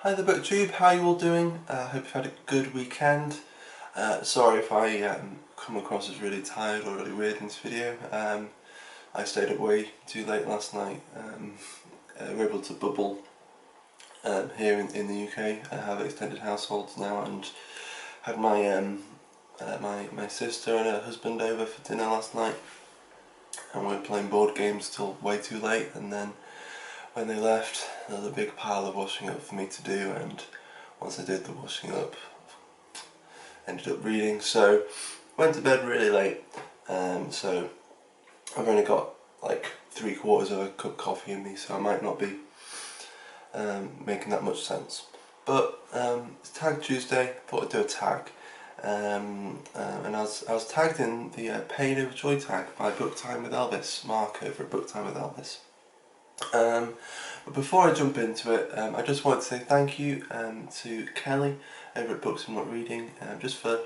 Hi the BookTube, how are you all doing? Hope you've had a good weekend. Sorry if I come across as really tired or really weird in this video. I stayed up way too late last night. We're able to bubble here in the UK. I have extended households now, and had my sister and her husband over for dinner last night, and we were playing board games till way too late, and then when they left there was a big pile of washing up for me to do, and once I did the washing up, ended up reading, so went to bed really late. So I've only got like 3/4 of a cup of coffee in me, so I might not be making that much sense. But it's Tag Tuesday, thought I'd do a tag. And I was tagged in the Pain Over Joy tag by Book Time with Elvis, Mark over at Book Time with Elvis. But before I jump into it, I just wanted to say thank you to Kelly over at Books and Not Reading, just for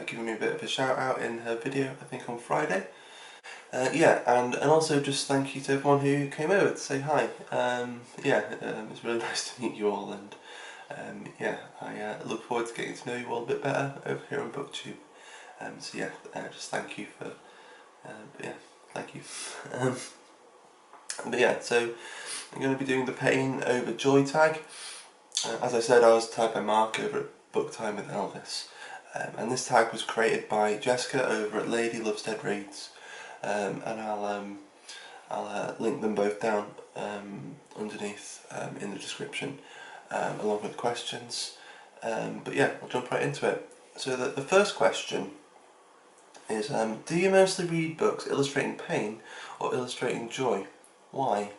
giving me a bit of a shout out in her video, I think on Friday. Yeah, and also just thank you to everyone who came over to say hi. It's really nice to meet you all, and yeah, I look forward to getting to know you all a bit better over here on BookTube. So yeah, just thank you for, thank you. But yeah, so I'm going to be doing the Pain Over Joy tag. As I said, I was tagged by Mark over at Book Time with Elvis, and this tag was created by Jessica over at Lady Loves Dead Reads, and I'll link them both down underneath in the description, along with questions. But yeah, I'll jump right into it. So the first question is, do you mostly read books illustrating pain or illustrating joy? Why?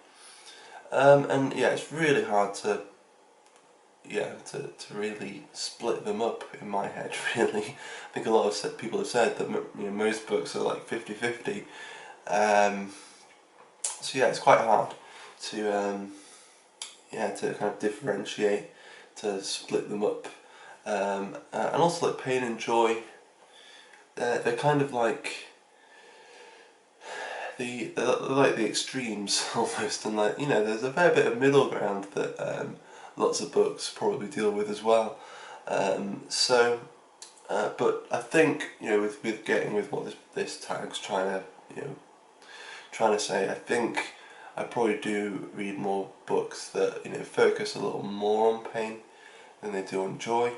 And yeah, it's really hard to really split them up in my head, really. I think a lot of people have said that most books are like 50-50. So yeah, it's quite hard to to kind of differentiate, to split them up. And also, like, pain and joy, they're kind of like they're like the extremes almost, and like, there's a fair bit of middle ground that lots of books probably deal with as well. But I think, with getting with what this tag's trying to say, I think I probably do read more books that focus a little more on pain than they do on joy.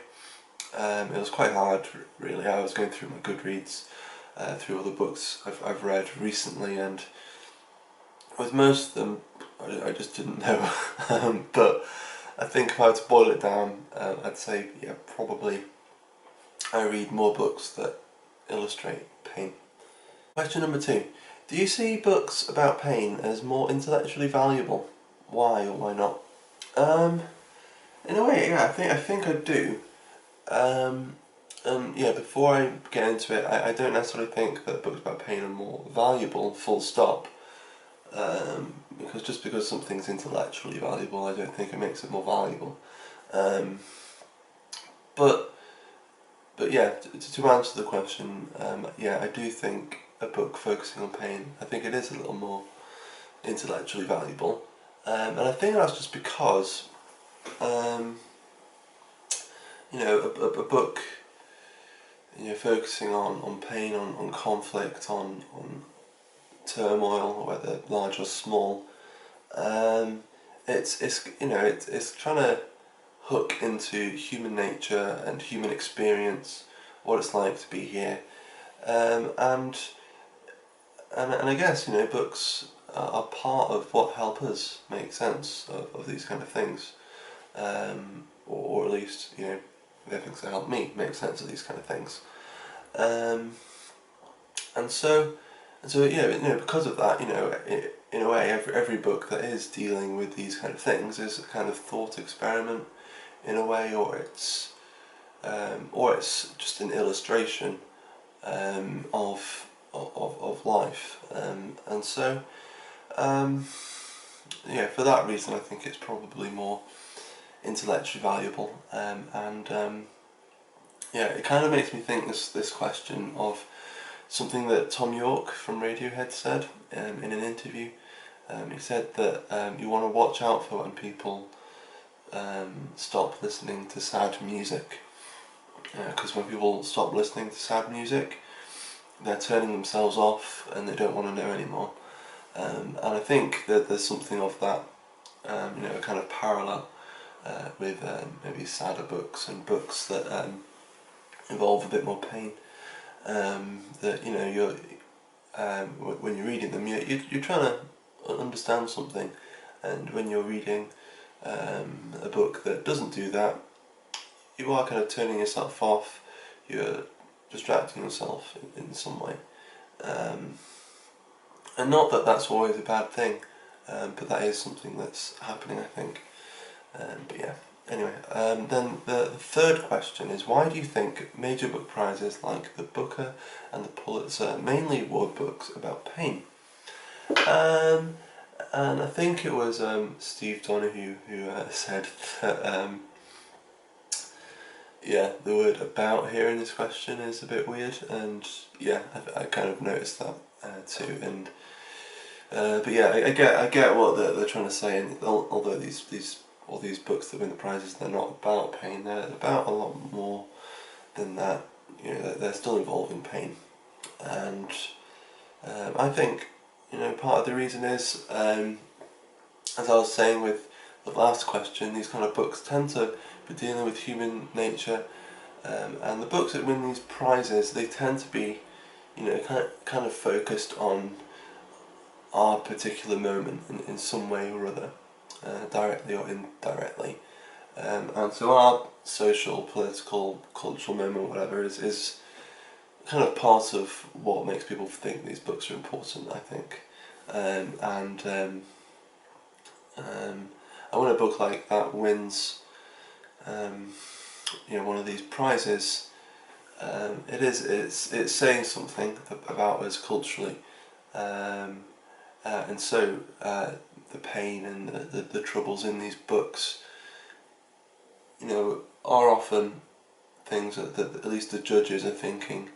It was quite hard, really. I was going through my Goodreads, through all the books I've read recently, and with most of them I just didn't know. But I think if I were to boil it down, I'd say, yeah, probably I read more books that illustrate pain. Question number 2. Do you see books about pain as more intellectually valuable? Why or why not? In a way, yeah, I think I do. Yeah, before I get into it, I don't necessarily think that books about pain are more valuable, full stop. Because just because something's intellectually valuable, I don't think it makes it more valuable. But yeah, to answer the question, yeah, I do think a book focusing on pain, I think it is a little more intellectually valuable. And I think that's just because, a book, focusing on pain, on conflict, on turmoil, whether large or small, it's trying to hook into human nature and human experience, what it's like to be here, and I guess books are part of what help us make sense of these kind of things, or at least they're things that help me make sense of these kind of things, and so because of that, in a way, every book that is dealing with these kind of things is a kind of thought experiment, in a way, or it's just an illustration of life, and so yeah, for that reason, I think it's probably more intellectually valuable, yeah, it kind of makes me think this question of something that Thom Yorke from Radiohead said in an interview. He said that you want to watch out for when people stop listening to sad music, because when people stop listening to sad music, they're turning themselves off and they don't want to know anymore. And I think that there's something of that, a kind of parallel with maybe sadder books and books that involve a bit more pain. That you're when you're reading them, you're trying to understand something, and when you're reading a book that doesn't do that, you are kind of turning yourself off. You're distracting yourself in some way. And not that that's always a bad thing, but that is something that's happening, I think. But yeah, anyway, then the third question is, why do you think major book prizes like the Booker and the Pulitzer mainly award books about pain? And I think it was Steve Donoghue who said that the word "about" here in this question is a bit weird, and yeah, I kind of noticed that too. And but yeah, I get what they're trying to say, and although all these books that win the prizes, they're not about pain. They're about a lot more than that. They're still involving pain, and I think part of the reason is, as I was saying with the last question, these kind of books tend to be dealing with human nature, and the books that win these prizes, they tend to be, kind of focused on our particular moment in some way or other, directly or indirectly. And so our social, political, cultural moment, whatever, is kind of part of what makes people think these books are important, I think. And when a book like that wins, one of these prizes, it's saying something about us culturally, and so the pain and the troubles in these books, are often things that at least the judges are thinking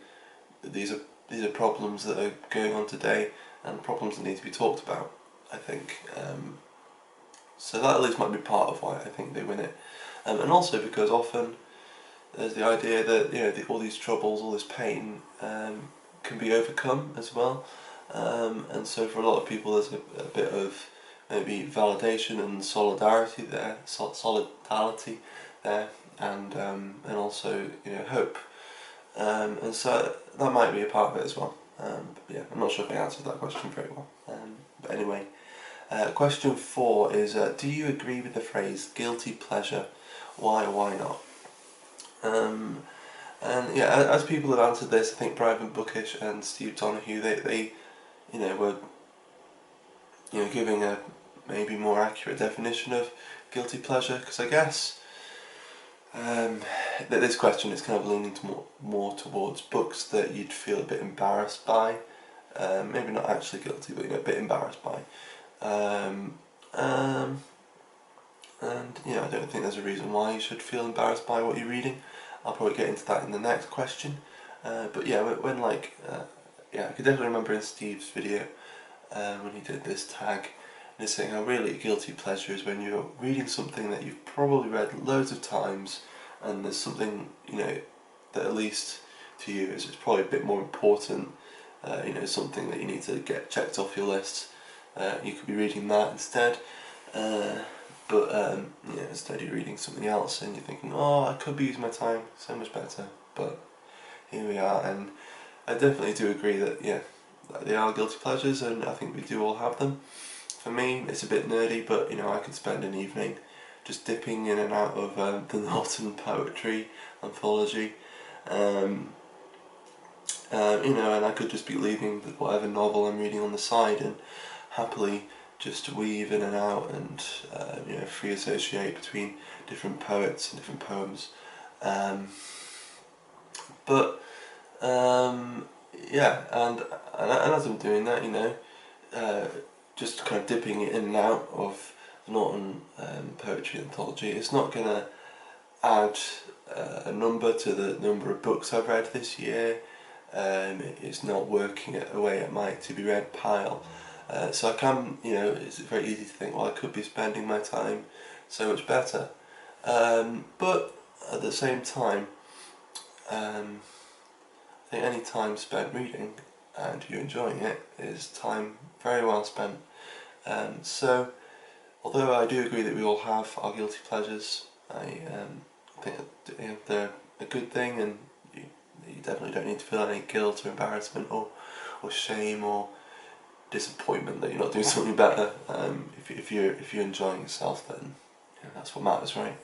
that these are problems that are going on today and problems that need to be talked about, I think. So that at least might be part of why I think they win it. And also because often there's the idea that all these troubles, all this pain can be overcome as well. And so for a lot of people there's a bit of maybe validation and solidarity there, and also hope. And so that might be a part of it as well. But yeah, I'm not sure if I answered that question very well. But anyway, question 4 is, do you agree with the phrase guilty pleasure? Why or why not? And yeah, as people have answered this, I think Brian Bookish and Steve Donoghue, they were giving a maybe more accurate definition of guilty pleasure, because I guess that this question is kind of leaning more towards books that you'd feel a bit embarrassed by, maybe not actually guilty, but a bit embarrassed by. And I don't think there's a reason why you should feel embarrassed by what you're reading. I'll probably get into that in the next question. But yeah, when I could definitely remember in Steve's video when he did this tag, and he's saying how really guilty pleasure is when you're reading something that you've probably read loads of times, and there's something that at least to you is probably a bit more important. Something that you need to get checked off your list. You could be reading that instead. But instead you're reading something else and you're thinking, oh, I could be using my time so much better, but here we are. And I definitely do agree that they are guilty pleasures, and I think we do all have them. For me, it's a bit nerdy, but I could spend an evening just dipping in and out of the Norton Poetry Anthology, and I could just be leaving whatever novel I'm reading on the side and happily just weave in and out and free associate between different poets and different poems. And as I'm doing that, just kind of dipping in and out of the Norton Poetry Anthology, it's not going to add a number to the number of books I've read this year. It's not working away at my to be read pile. So I can, it's very easy to think, well, I could be spending my time so much better. But at the same time, I think any time spent reading and you're enjoying it is time very well spent. So, although I do agree that we all have our guilty pleasures, I think that, they're a good thing, and you definitely don't need to feel any guilt or embarrassment or shame or disappointment that you're not doing something better. If you're enjoying yourself, then that's what matters, right?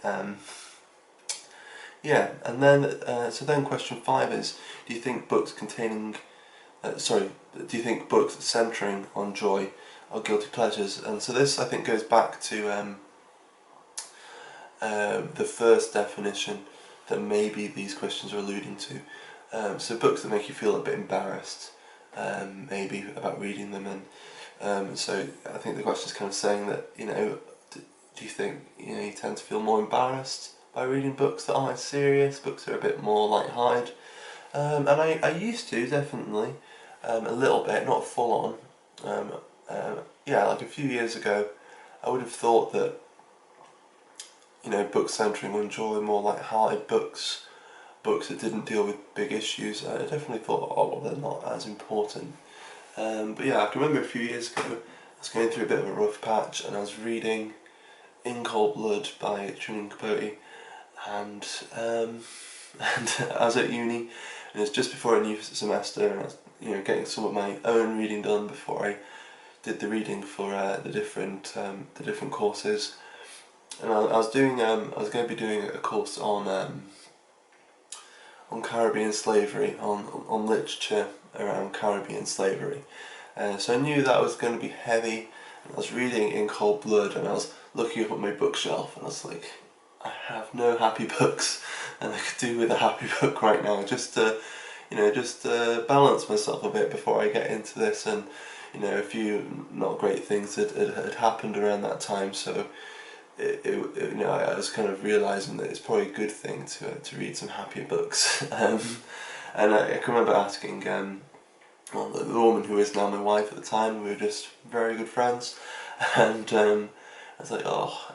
Yeah, and then so then question 5 is: do you think books do you think books centering on joy are guilty pleasures? And so this, I think, goes back to the first definition that maybe these questions are alluding to. So books that make you feel a bit embarrassed, maybe, about reading them, and so I think the question is kind of saying that, do you think you tend to feel more embarrassed by reading books that aren't serious, books that are a bit more light-hearted? And I used to, definitely, a little bit, not full on. Yeah, like a few years ago, I would have thought that books centering on joy, more light-hearted books that didn't deal with big issues, I definitely thought, oh well, they're not as important. But yeah, I can remember a few years ago, I was going through a bit of a rough patch, and I was reading In Cold Blood by Truman Capote, and I was at uni, and it was just before a new semester, and I was getting some of my own reading done before I did the reading for the different courses. And I was going to be doing a course on Caribbean slavery, on literature around Caribbean slavery. So I knew that was going to be heavy, and I was reading In Cold Blood, and I was looking up at my bookshelf, and I was like, I have no happy books, and I could do with a happy book right now, just to balance myself a bit before I get into this. And a few not great things had happened around that time, so I was kind of realising that it's probably a good thing to read some happier books. And I can remember asking the woman who is now my wife at the time, we were just very good friends, and I was like, oh,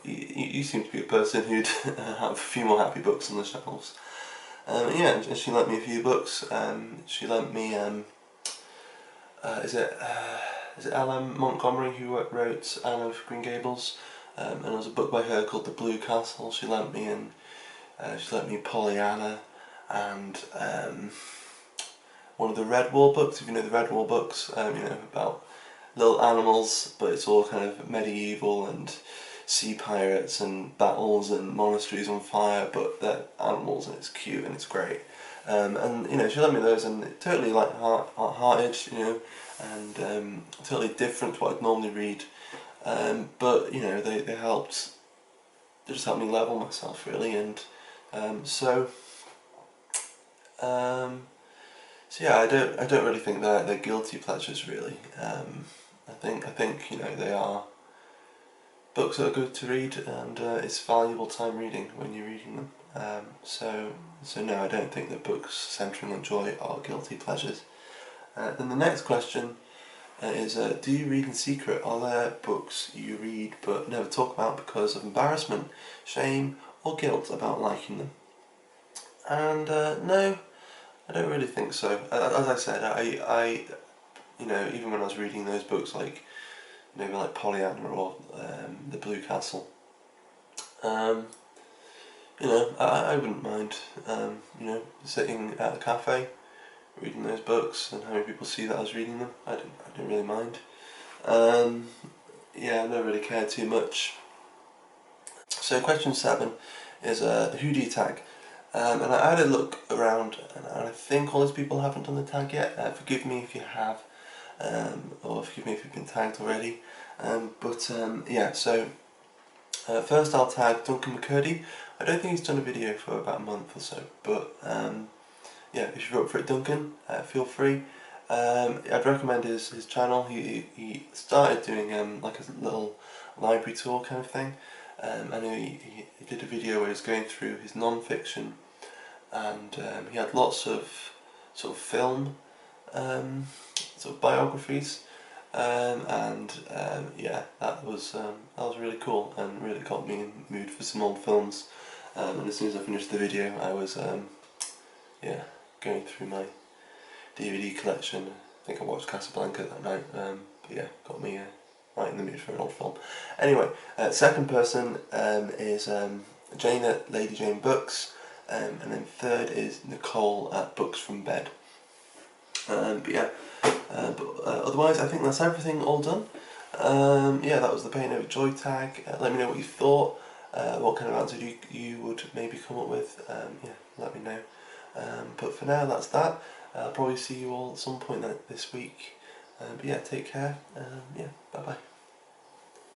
you seem to be a person who'd have a few more happy books on the shelves. Yeah, and she lent me a few books. She lent me, is it L.M. Montgomery who wrote Anne of Green Gables? And there was a book by her called The Blue Castle she lent me, and she lent me Pollyanna, and one of the Redwall books, if you know the Redwall books, about little animals, but it's all kind of medieval and sea pirates and battles and monasteries on fire, but they're animals, and it's cute and it's great. And she lent me those, and totally light-hearted, and totally different to what I'd normally read. But they helped. They just helped me level myself, really, and so yeah, I don't really think they're guilty pleasures, really. I think they are books that are good to read, and it's valuable time reading when you're reading them. So no, I don't think that books centering on joy are guilty pleasures. Then the next question is, do you read in secret? Are there books you read but never talk about because of embarrassment, shame, or guilt about liking them? And no, I don't really think so. As I said, I even when I was reading those books, like maybe like Pollyanna or The Blue Castle, I wouldn't mind, sitting at a cafe reading those books and having people see that I was reading them. I didn't really mind. Yeah, I never really cared too much. So question 7 is the Who Do You Tag? And I had a look around, and I think all those people haven't done the tag yet. Forgive me if you have, or forgive me if you've been tagged already. Yeah, so first I'll tag Duncan McCurdy. I don't think he's done a video for about a month or so, but yeah, if you're up for it, Duncan, feel free. I'd recommend his channel. He started doing like a little library tour kind of thing. I know he did a video where he was going through his non-fiction, and he had lots of sort of film sort of biographies, Yeah, that was really cool and really got me in the mood for some old films. And as soon as I finished the video, I was yeah, going through my DVD collection. I think I watched Casablanca that night. But yeah, got me right in the mood for an old film. Anyway, second person is Jane at Lady Jane Books, and then third is Nicole at Books from Bed. Otherwise, I think that's everything all done. Yeah, that was the Paint Over Joy tag. Let me know what you thought. What kind of answer you would maybe come up with. Yeah, let me know. But for now, that's that. I'll probably see you all at some point this week. But yeah, take care. Yeah, bye bye.